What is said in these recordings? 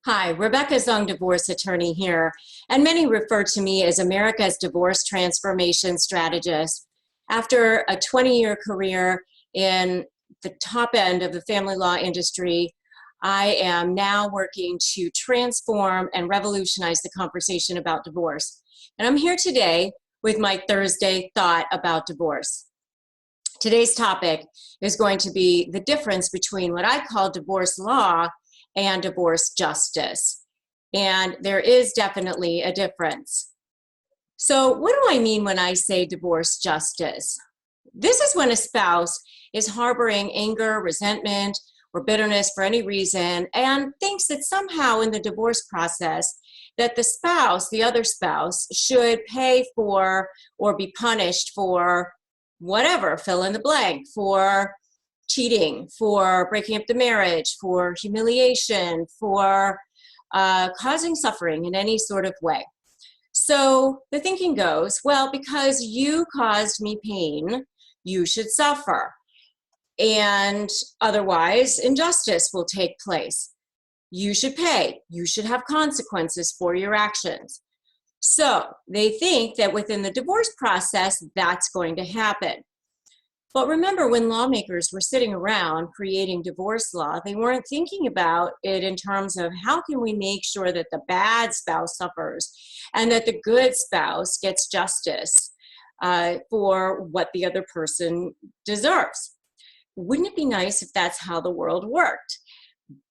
Hi, Rebecca Zung, divorce attorney here, and many refer to me as America's divorce transformation strategist. After a 20-year career in the top end of the family law industry, I am now working to transform and revolutionize the conversation about divorce. And I'm here today with my Thursday thought about divorce. Today's topic is going to be the difference between what I call divorce law and divorce justice. And there is definitely a difference. So what do I mean when I say divorce justice? This is when a spouse is harboring anger, resentment, or bitterness for any reason and thinks that somehow in the divorce process that the spouse, the other spouse, should pay for or be punished for whatever, fill in the blank, for cheating, for breaking up the marriage, for humiliation, for causing suffering in any sort of way. So the thinking goes, well, because you caused me pain, you should suffer. And otherwise, injustice will take place. You should pay. You should have consequences for your actions. So they think that within the divorce process, that's going to happen. But remember, when lawmakers were sitting around creating divorce law, they weren't thinking about it in terms of how can we make sure that the bad spouse suffers and that the good spouse gets justice for what the other person deserves. Wouldn't it be nice if that's how the world worked?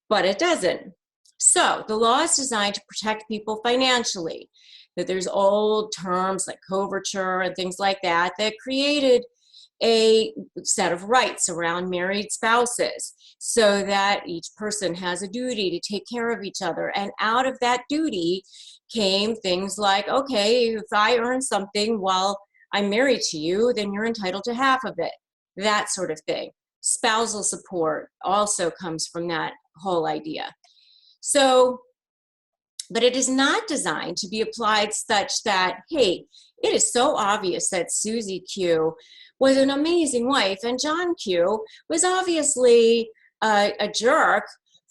But it doesn't. So the law is designed to protect people financially, that there's old terms like coverture and things like that that created a set of rights around married spouses so that each person has a duty to take care of each other. And out of that duty came things like, okay, if I earn something while I'm married to you, then you're entitled to half of it, that sort of thing. Spousal support also comes from that whole idea. So, but it is not designed to be applied such that, hey, it is so obvious that Susie Q was an amazing wife and John Q was obviously a jerk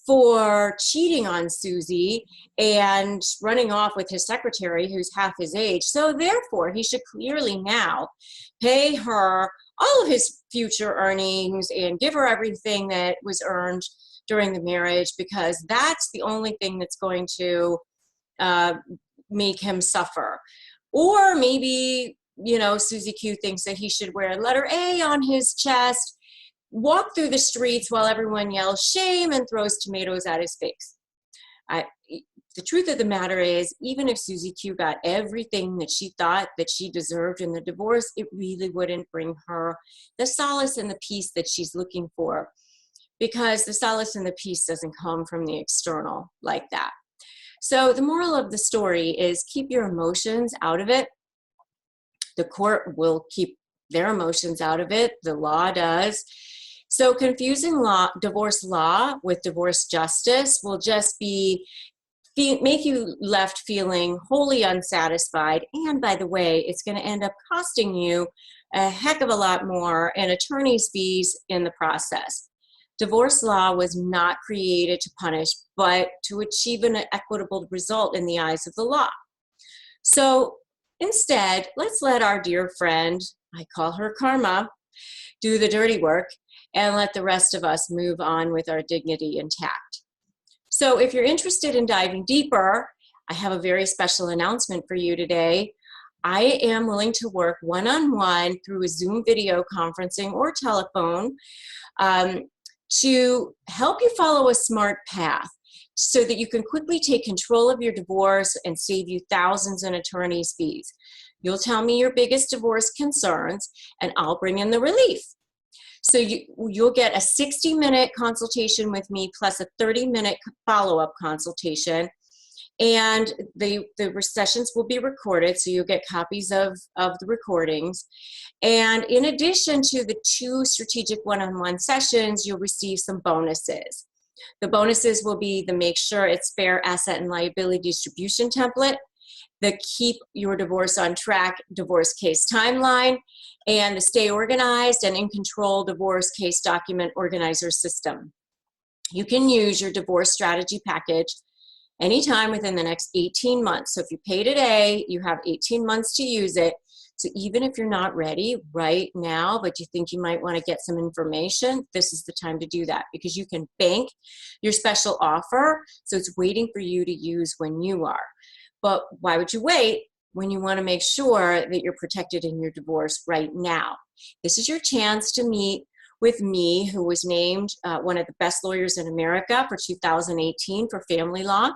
for cheating on Susie and running off with his secretary who's half his age. So therefore, he should clearly now pay her all of his future earnings and give her everything that was earned during the marriage, because that's the only thing that's going to make him suffer. Or maybe, Susie Q thinks that he should wear a letter A on his chest, walk through the streets while everyone yells shame and throws tomatoes at his face. The truth of the matter is, even if Susie Q got everything that she thought that she deserved in the divorce, it really wouldn't bring her the solace and the peace that she's looking for, because the solace and the peace doesn't come from the external like that. So the moral of the story is keep your emotions out of it. The court will keep their emotions out of it. The law does. So confusing divorce law with divorce justice will just make you left feeling wholly unsatisfied. And by the way, it's going to end up costing you a heck of a lot more in attorney's fees in the process. Divorce law was not created to punish, but to achieve an equitable result in the eyes of the law. So instead, let's let our dear friend, I call her Karma, do the dirty work and let the rest of us move on with our dignity intact. So if you're interested in diving deeper, I have a very special announcement for you today. I am willing to work one-on-one through a Zoom video conferencing or telephone to help you follow a smart path so that you can quickly take control of your divorce and save you thousands in attorney's fees. You'll tell me your biggest divorce concerns and I'll bring in the relief. So you'll get a 60-minute consultation with me plus a 30-minute follow-up consultation. And the sessions will be recorded, so you'll get copies of the recordings. And in addition to the 2 strategic one-on-one sessions, you'll receive some bonuses. The bonuses will be the Make Sure It's Fair Asset and Liability Distribution template, the Keep Your Divorce on Track divorce case timeline, and the Stay Organized and in Control divorce case document organizer system. You can use your divorce strategy package anytime within the next 18 months. So if you pay today, you have 18 months to use it. So even if you're not ready right now, but you think you might want to get some information, this is the time to do that, because you can bank your special offer. So it's waiting for you to use when you are. But why would you wait when you want to make sure that you're protected in your divorce right now? This is your chance to meet with me, who was named one of the best lawyers in America for 2018 for family law.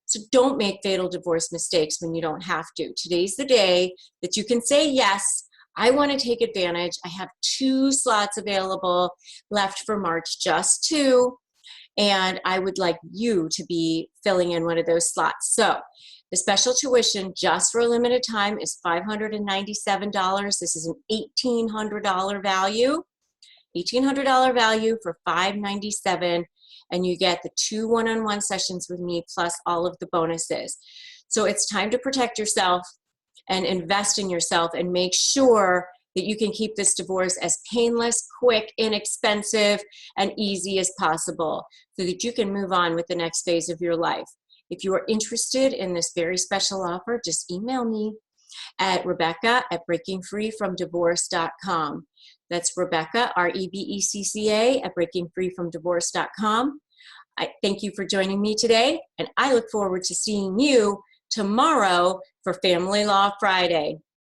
So don't make fatal divorce mistakes when you don't have to. Today's the day that you can say, yes, I want to take advantage. I have 2 slots available left for March, just 2. And I would like you to be filling in one of those slots. So the special tuition just for a limited time is $597. This is an $1,800 value. $1,800 value for $597, and you get the 2 one-on-one sessions with me plus all of the bonuses. So it's time to protect yourself and invest in yourself and make sure that you can keep this divorce as painless, quick, inexpensive, and easy as possible so that you can move on with the next phase of your life. If you are interested in this very special offer, just email me at Rebecca@breakingfreefromdivorce.com. That's Rebecca, Rebecca, at breakingfreefromdivorce.com. I thank you for joining me today, and I look forward to seeing you tomorrow for Family Law Friday.